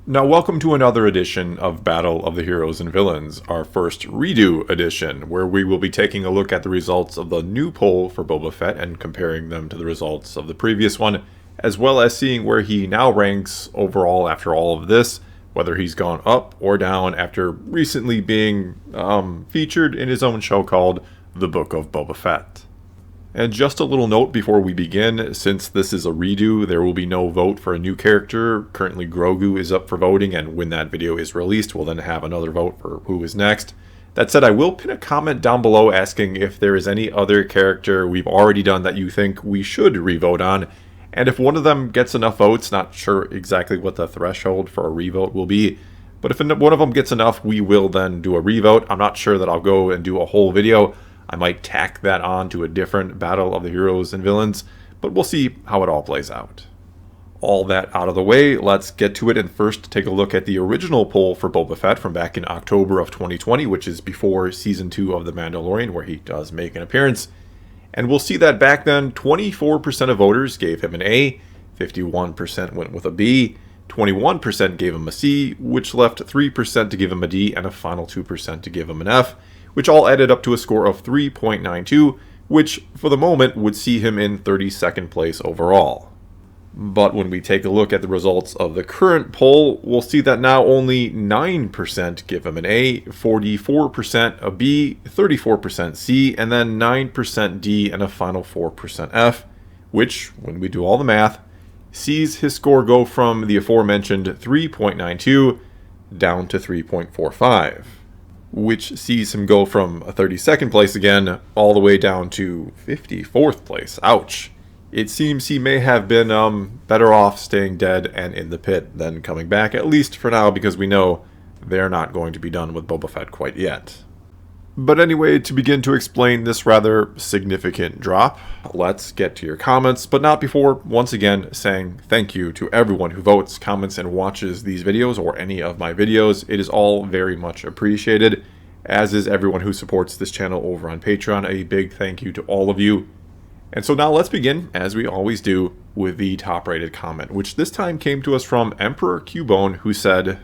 Now, welcome to another edition of Battle of the Heroes and Villains, our first redo edition, where we will be taking a look at the results of the new poll for Boba Fett and comparing them to the results of the previous one, as well as seeing where he now ranks overall after all of this, whether he's gone up or down after recently being featured in his own show called The Book of Boba Fett. And just a little note before we begin, since this is a redo, there will be no vote for a new character. Currently Grogu is up for voting, and when that video is released, we'll then have another vote for who is next. That said, I will pin a comment down below asking if there is any other character we've already done that you think we should revote on. And if one of them gets enough votes, not sure exactly what the threshold for a revote will be, but if one of them gets enough, we will then do a revote. I'm not sure that I'll go and do a whole video. I might tack that on to a different Battle of the Heroes and Villains, but we'll see how it all plays out. All that out of the way, let's get to it and first take a look at the original poll for Boba Fett from back in October of 2020, which is before Season 2 of The Mandalorian, where he does make an appearance. And we'll see that back then, 24% of voters gave him an A, 51% went with a B, 21% gave him a C, which left 3% to give him a D, and a final 2% to give him an F, which all added up to a score of 3.92, which for the moment would see him in 32nd place overall. But when we take a look at the results of the current poll, we'll see that now only 9% give him an A, 44% a B, 34% C, and then 9% D, and a final 4% F, which, when we do all the math, sees his score go from the aforementioned 3.92 down to 3.45. Which sees him go from a 32nd place again, all the way down to 54th place. Ouch. It seems he may have been better off staying dead and in the pit than coming back, at least for now, because we know they're not going to be done with Boba Fett quite yet. But anyway, to begin to explain this rather significant drop, let's get to your comments, but not before, once again, saying thank you to everyone who votes, comments, and watches these videos, or any of my videos. It is all very much appreciated, as is everyone who supports this channel over on Patreon. A big thank you to all of you. And so now let's begin, as we always do, with the top-rated comment, which this time came to us from Emperor Cubone, who said,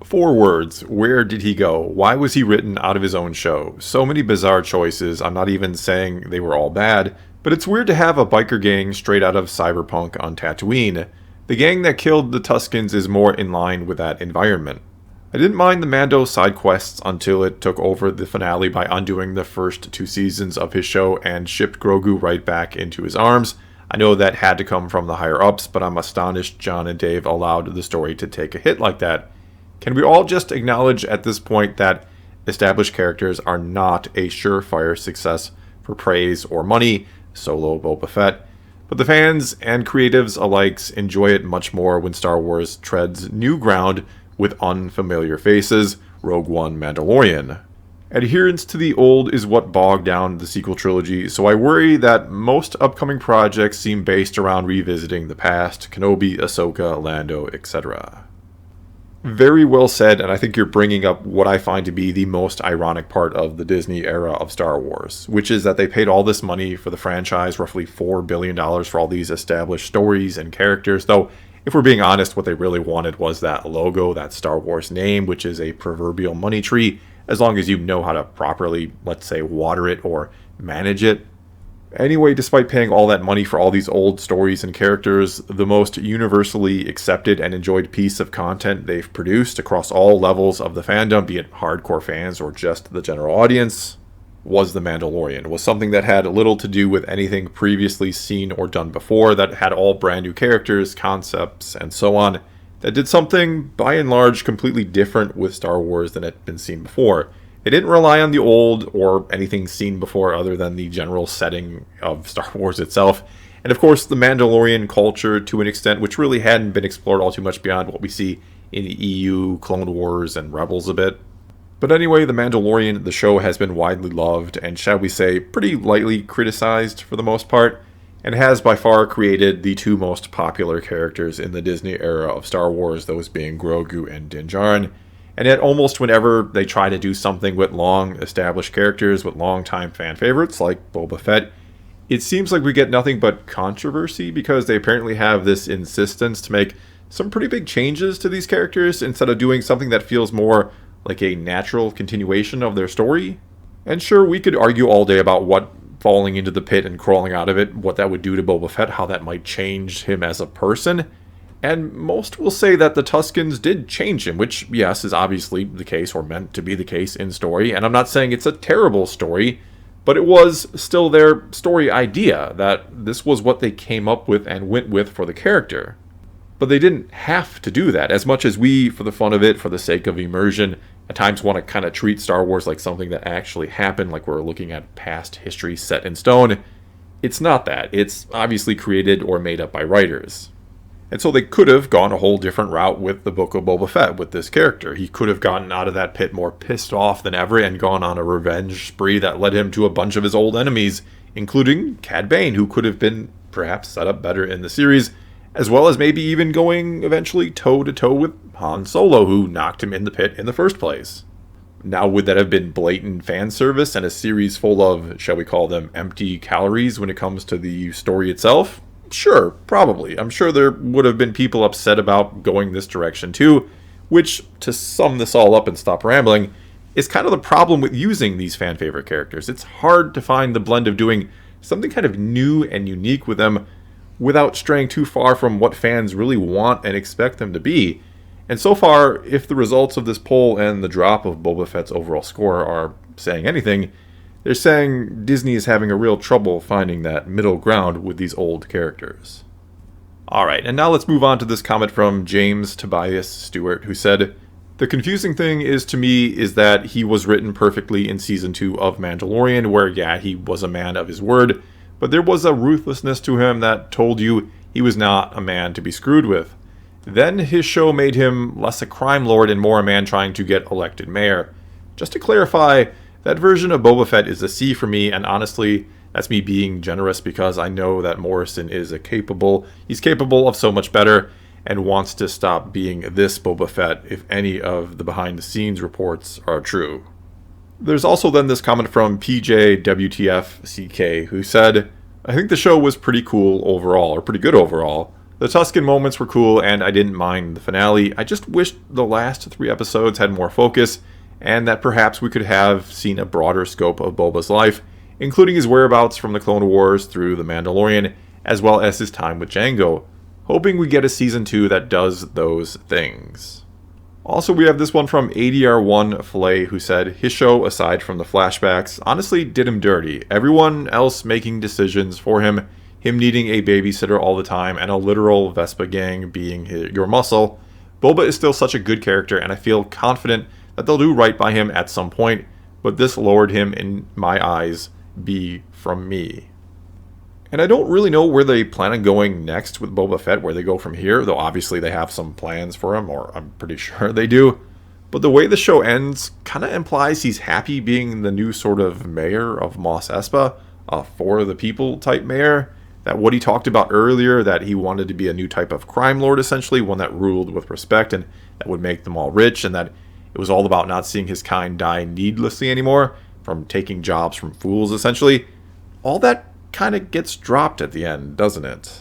4 words, where did he go? Why was he written out of his own show? So many bizarre choices. I'm not even saying they were all bad, but it's weird to have a biker gang straight out of Cyberpunk on Tatooine. The gang that killed the Tuscans is more in line with that environment. I didn't mind the Mando side quests until it took over the finale by undoing the first 2 seasons of his show and shipped Grogu right back into his arms. I know that had to come from the higher-ups, but I'm astonished John and Dave allowed the story to take a hit like that. Can we all just acknowledge at this point that established characters are not a surefire success for praise or money, solo Boba Fett, but the fans and creatives alike enjoy it much more when Star Wars treads new ground with unfamiliar faces, Rogue One Mandalorian. Adherence to the old is what bogged down the sequel trilogy, so I worry that most upcoming projects seem based around revisiting the past, Kenobi, Ahsoka, Lando, etc. Very well said, and I think you're bringing up what I find to be the most ironic part of the Disney era of Star Wars, which is that they paid all this money for the franchise, roughly $4 billion for all these established stories and characters, though if we're being honest, what they really wanted was that logo, that Star Wars name, which is a proverbial money tree, as long as you know how to properly, let's say, water it or manage it. Anyway, despite paying all that money for all these old stories and characters, the most universally accepted and enjoyed piece of content they've produced across all levels of the fandom, be it hardcore fans or just the general audience, was The Mandalorian. Was something that had little to do with anything previously seen or done before, that had all brand new characters, concepts, and so on, that did something, by and large, completely different with Star Wars than had been seen before. It didn't rely on the old or anything seen before other than the general setting of Star Wars itself. And of course, the Mandalorian culture to an extent, which really hadn't been explored all too much beyond what we see in the EU, Clone Wars, and Rebels a bit. But anyway, The Mandalorian, the show, has been widely loved and, shall we say, pretty lightly criticized for the most part, and has by far created the 2 most popular characters in the Disney era of Star Wars, those being Grogu and Din Djarin. And yet almost whenever they try to do something with long-established characters, with long-time fan favorites like Boba Fett, it seems like we get nothing but controversy because they apparently have this insistence to make some pretty big changes to these characters instead of doing something that feels more like a natural continuation of their story. And sure, we could argue all day about what falling into the pit and crawling out of it, what that would do to Boba Fett, how that might change him as a person. And most will say that the Tuscans did change him, which, yes, is obviously the case, or meant to be the case in story. And I'm not saying it's a terrible story, but it was still their story idea, that this was what they came up with and went with for the character. But they didn't have to do that, as much as we, for the fun of it, for the sake of immersion, at times want to kind of treat Star Wars like something that actually happened, like we're looking at past history set in stone. It's not that. It's obviously created or made up by writers. And so they could have gone a whole different route with the Book of Boba Fett with this character. He could have gotten out of that pit more pissed off than ever and gone on a revenge spree that led him to a bunch of his old enemies, including Cad Bane, who could have been perhaps set up better in the series, as well as maybe even going eventually toe-to-toe with Han Solo, who knocked him in the pit in the first place. Now, would that have been blatant fan service and a series full of, shall we call them, empty calories when it comes to the story itself? Sure, probably. I'm sure there would have been people upset about going this direction too, which, to sum this all up and stop rambling, is kind of the problem with using these fan favorite characters. It's hard to find the blend of doing something kind of new and unique with them without straying too far from what fans really want and expect them to be. And so far, if the results of this poll and the drop of Boba Fett's overall score are saying anything, they're saying Disney is having a real trouble finding that middle ground with these old characters. Alright, and now let's move on to this comment from James Tobias Stewart, who said, "The confusing thing is to me is that he was written perfectly in Season 2 of Mandalorian, where yeah, he was a man of his word, but there was a ruthlessness to him that told you he was not a man to be screwed with. Then his show made him less a crime lord and more a man trying to get elected mayor. Just to clarify, that version of Boba Fett is a C for me, and honestly, that's me being generous because I know that Morrison is he's capable of so much better and wants to stop being this Boba Fett if any of the behind the scenes reports are true." There's also then this comment from PJWTFCK, who said, "I think the show was pretty cool overall, or pretty good overall. The Tuscan moments were cool and I didn't mind the finale. I just wished the last 3 episodes had more focus and that perhaps we could have seen a broader scope of Boba's life, including his whereabouts from the Clone Wars through The Mandalorian, as well as his time with Jango. Hoping we get a Season 2 that does those things." Also, we have this one from ADR1 Filet, who said, "His show, aside from the flashbacks, honestly did him dirty. Everyone else making decisions for him needing a babysitter all the time, and a literal Vespa gang being your muscle. Boba is still such a good character, and I feel confident that they'll do right by him at some point, but this lowered him in my eyes, B from me." And I don't really know where they plan on going next with Boba Fett, where they go from here, though obviously they have some plans for him, or I'm pretty sure they do. But the way the show ends kind of implies he's happy being the new sort of mayor of Mos Espa, for the people type mayor. That what he talked about earlier, that he wanted to be a new type of crime lord, essentially, one that ruled with respect and that would make them all rich, and that it was all about not seeing his kind die needlessly anymore, from taking jobs from fools, essentially. All that kind of gets dropped at the end, doesn't it?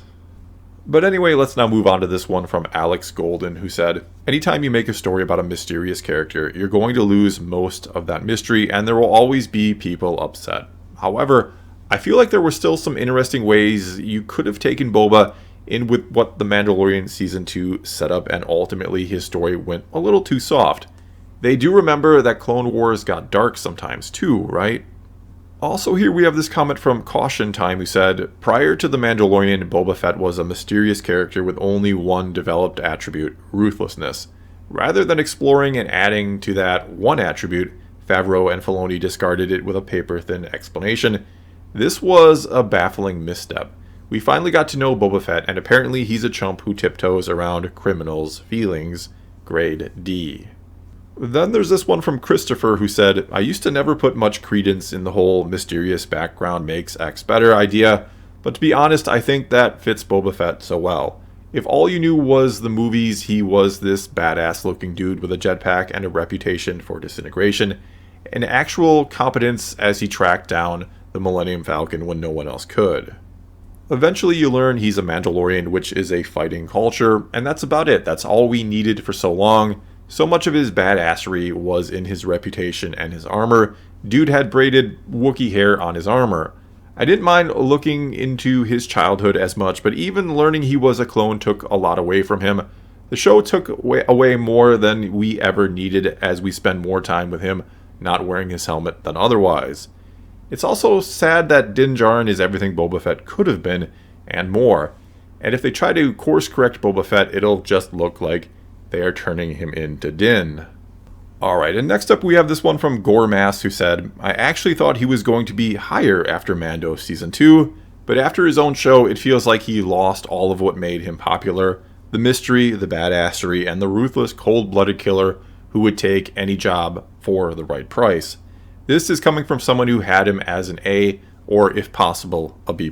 But anyway, let's now move on to this one from Alex Golden, who said, "Anytime you make a story about a mysterious character, you're going to lose most of that mystery, and there will always be people upset. However, I feel like there were still some interesting ways you could have taken Boba in with what The Mandalorian Season 2 set up, and ultimately his story went a little too soft. They do remember that Clone Wars got dark sometimes too, right?" Also here we have this comment from Caution Time, who said, "Prior to The Mandalorian, Boba Fett was a mysterious character with only one developed attribute, ruthlessness. Rather than exploring and adding to that one attribute, Favreau and Filoni discarded it with a paper-thin explanation. This was a baffling misstep. We finally got to know Boba Fett, and apparently he's a chump who tiptoes around criminals' feelings. Grade D." Then there's this one from Christopher, who said, "I used to never put much credence in the whole mysterious background makes X better idea, but to be honest, I think that fits Boba Fett so well. If all you knew was the movies, he was this badass looking dude with a jetpack and a reputation for disintegration, and actual competence as he tracked down the Millennium Falcon when no one else could." Eventually you learn he's a Mandalorian, which is a fighting culture, and that's about it. That's all we needed for so long. So much of his badassery was in his reputation and his armor. Dude had braided Wookiee hair on his armor. I didn't mind looking into his childhood as much, but even learning he was a clone took a lot away from him. The show took away more than we ever needed as we spend more time with him not wearing his helmet than otherwise. It's also sad that Din Djarin is everything Boba Fett could have been, and more. And if they try to course correct Boba Fett, it'll just look like they are turning him into Din. Alright, and next up we have this one from Goremass, who said, I actually thought he was going to be higher after Mando Season 2, but after his own show, it feels like he lost all of what made him popular. The mystery, the badassery, and the ruthless, cold-blooded killer who would take any job for the right price. This is coming from someone who had him as an A, or if possible, a B+.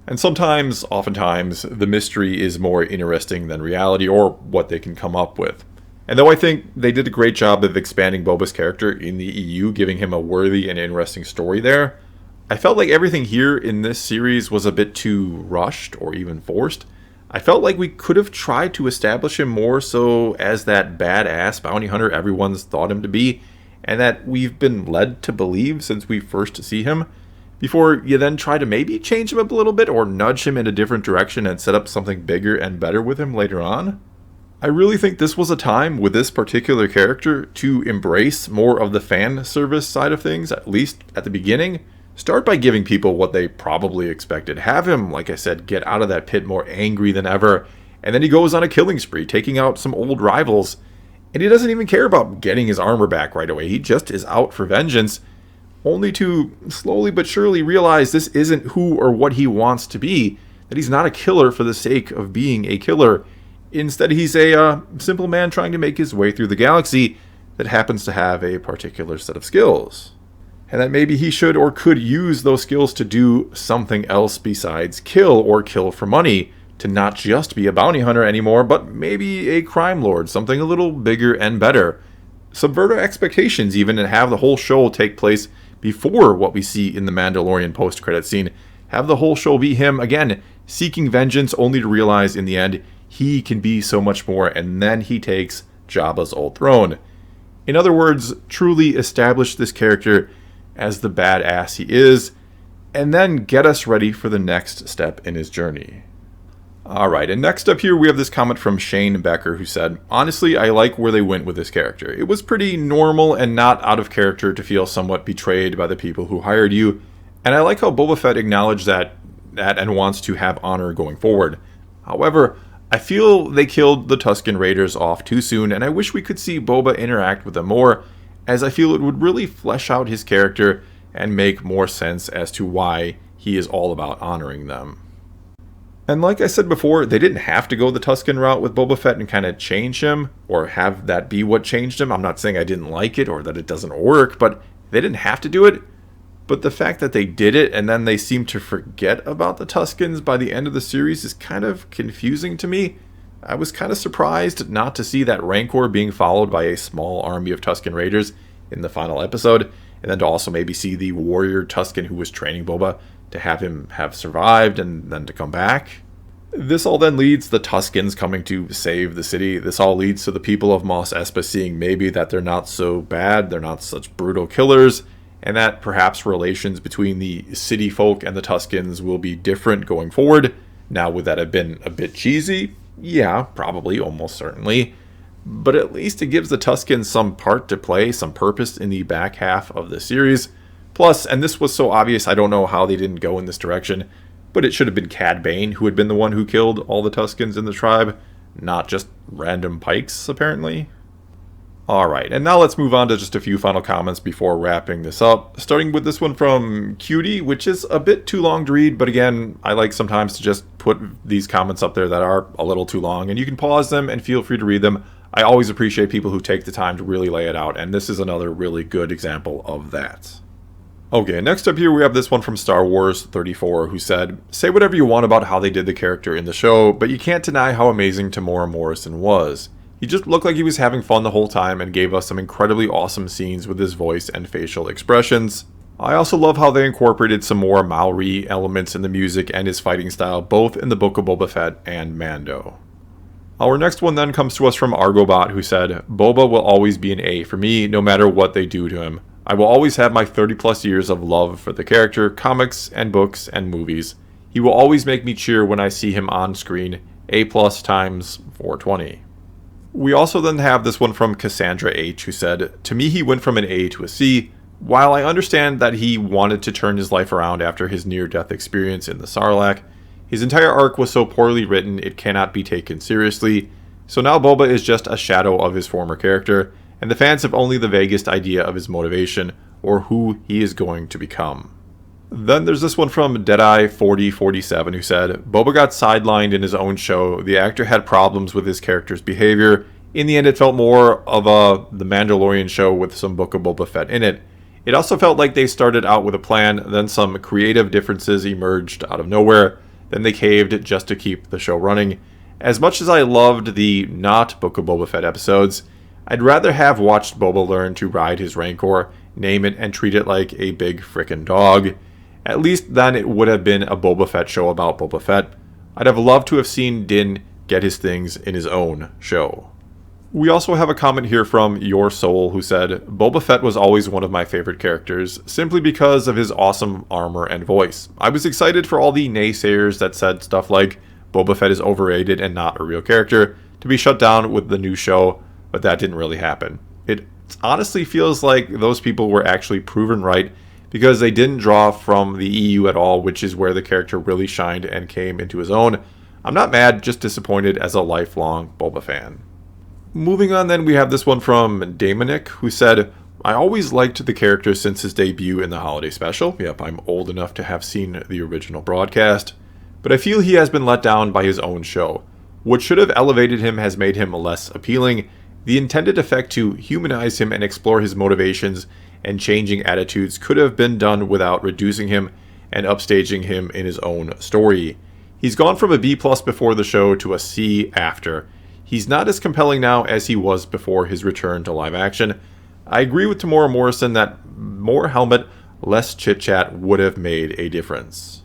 And sometimes, oftentimes, the mystery is more interesting than reality or what they can come up with. And though I think they did a great job of expanding Boba's character in the EU, giving him a worthy and interesting story there, I felt like everything here in this series was a bit too rushed or even forced. I felt like we could have tried to establish him more so as that badass bounty hunter everyone's thought him to be, and that we've been led to believe since we first see him, before you then try to maybe change him up a little bit or nudge him in a different direction and set up something bigger and better with him later on. I really think this was a time with this particular character to embrace more of the fan service side of things, at least at the beginning. Start by giving people what they probably expected. Have him, like I said, get out of that pit more angry than ever, and then he goes on a killing spree, taking out some old rivals. And he doesn't even care about getting his armor back right away. He just is out for vengeance, only to slowly but surely realize this isn't who or what he wants to be, that he's not a killer for the sake of being a killer. Instead, he's a simple man trying to make his way through the galaxy that happens to have a particular set of skills. And that maybe he should or could use those skills to do something else besides kill or kill for money, to not just be a bounty hunter anymore, but maybe a crime lord, something a little bigger and better. Subvert our expectations even and have the whole show take place before what we see in the Mandalorian post-credit scene. Have the whole show be him, again, seeking vengeance only to realize in the end he can be so much more, and then he takes Jabba's old throne. In other words, truly establish this character as the badass he is, and then get us ready for the next step in his journey. Alright, and next up here we have this comment from Shane Becker, who said, honestly, I like where they went with this character. It was pretty normal and not out of character to feel somewhat betrayed by the people who hired you, and I like how Boba Fett acknowledged that and wants to have honor going forward. However, I feel they killed the Tuscan Raiders off too soon, and I wish we could see Boba interact with them more, as I feel it would really flesh out his character and make more sense as to why he is all about honoring them. And like I said before, they didn't have to go the Tuscan route with Boba Fett and kind of change him, or have that be what changed him. I'm not saying I didn't like it or that it doesn't work, but they didn't have to do it. But the fact that they did it and then they seem to forget about the Tuscans by the end of the series is kind of confusing to me. I was kind of surprised not to see that Rancor being followed by a small army of Tuscan Raiders in the final episode, and then to also maybe see the warrior Tuscan who was training Boba, to have him have survived and then to come back. This all then leads the Tuscans coming to save the city. This all leads to the people of Mos Espa seeing maybe that they're not so bad, they're not such brutal killers, and that perhaps relations between the city folk and the Tuscans will be different going forward. Now, would that have been a bit cheesy? Yeah, probably, almost certainly. But at least it gives the Tuscans some part to play, some purpose in the back half of the series. Plus, and this was so obvious, I don't know how they didn't go in this direction, but it should have been Cad Bane who had been the one who killed all the Tuscans in the tribe, not just random Pikes, apparently. Alright, and now let's move on to just a few final comments before wrapping this up, starting with this one from Cutie, which is a bit too long to read, but again, I like sometimes to just put these comments up there that are a little too long, and you can pause them and feel free to read them. I always appreciate people who take the time to really lay it out, and this is another really good example of that. Okay, next up here we have this one from Star Wars 34, who said, say whatever you want about how they did the character in the show, but you can't deny how amazing Tamora Morrison was. He just looked like he was having fun the whole time and gave us some incredibly awesome scenes with his voice and facial expressions. I also love how they incorporated some more Maori elements in the music and his fighting style, both in the Book of Boba Fett and Mando. Our next one then comes to us from Argobot, who said, Boba will always be an A for me, no matter what they do to him. I will always have my 30 plus years of love for the character, comics and books and movies. He will always make me cheer when I see him on screen, A plus times 420. We also then have this one from Cassandra H, who said, to me he went from an A to a C. While I understand that he wanted to turn his life around after his near-death experience in the Sarlacc, his entire arc was so poorly written it cannot be taken seriously, so now Boba is just a shadow of his former character, and the fans have only the vaguest idea of his motivation, or who he is going to become. Then there's this one from Deadeye4047 who said, Boba got sidelined in his own show, the actor had problems with his character's behavior, in the end it felt more of The Mandalorian show with some Book of Boba Fett in it. It also felt like they started out with a plan, then some creative differences emerged out of nowhere, then they caved just to keep the show running. As much as I loved the not Book of Boba Fett episodes, I'd rather have watched Boba learn to ride his Rancor, name it, and treat it like a big frickin' dog. At least then it would have been a Boba Fett show about Boba Fett. I'd have loved to have seen Din get his things in his own show. We also have a comment here from Your Soul who said, Boba Fett was always one of my favorite characters, simply because of his awesome armor and voice. I was excited for all the naysayers that said stuff like, Boba Fett is overrated and not a real character, to be shut down with the new show, but that didn't really happen. It honestly feels like those people were actually proven right, because they didn't draw from the EU at all, which is where the character really shined and came into his own. I'm not mad, just disappointed as a lifelong Boba fan. Moving on then, we have this one from Damonic, who said, I always liked the character since his debut in the holiday special. Yep, I'm old enough to have seen the original broadcast. But I feel he has been let down by his own show. What should have elevated him has made him less appealing. The intended effect to humanize him and explore his motivations and changing attitudes could have been done without reducing him and upstaging him in his own story. He's gone from a B+ before the show to a C after. He's not as compelling now as he was before his return to live action. I agree with Tamora Morrison that more helmet, less chit-chat would have made a difference.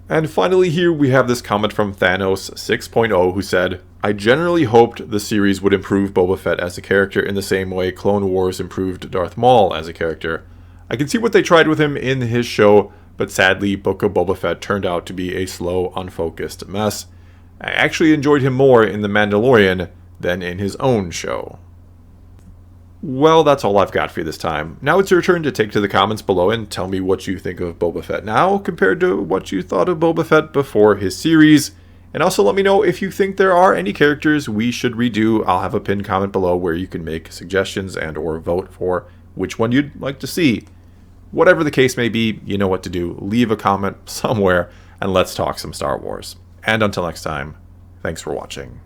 And finally here we have this comment from Thanos 6.0 who said, I generally hoped the series would improve Boba Fett as a character in the same way Clone Wars improved Darth Maul as a character. I can see what they tried with him in his show, but sadly Book of Boba Fett turned out to be a slow, unfocused mess. I actually enjoyed him more in The Mandalorian than in his own show. Well, that's all I've got for you this time. Now it's your turn to take to the comments below and tell me what you think of Boba Fett now compared to what you thought of Boba Fett before his series. And also let me know if you think there are any characters we should redo. I'll have a pinned comment below where you can make suggestions and or vote for which one you'd like to see. Whatever the case may be, you know what to do. Leave a comment somewhere and let's talk some Star Wars. And until next time, thanks for watching.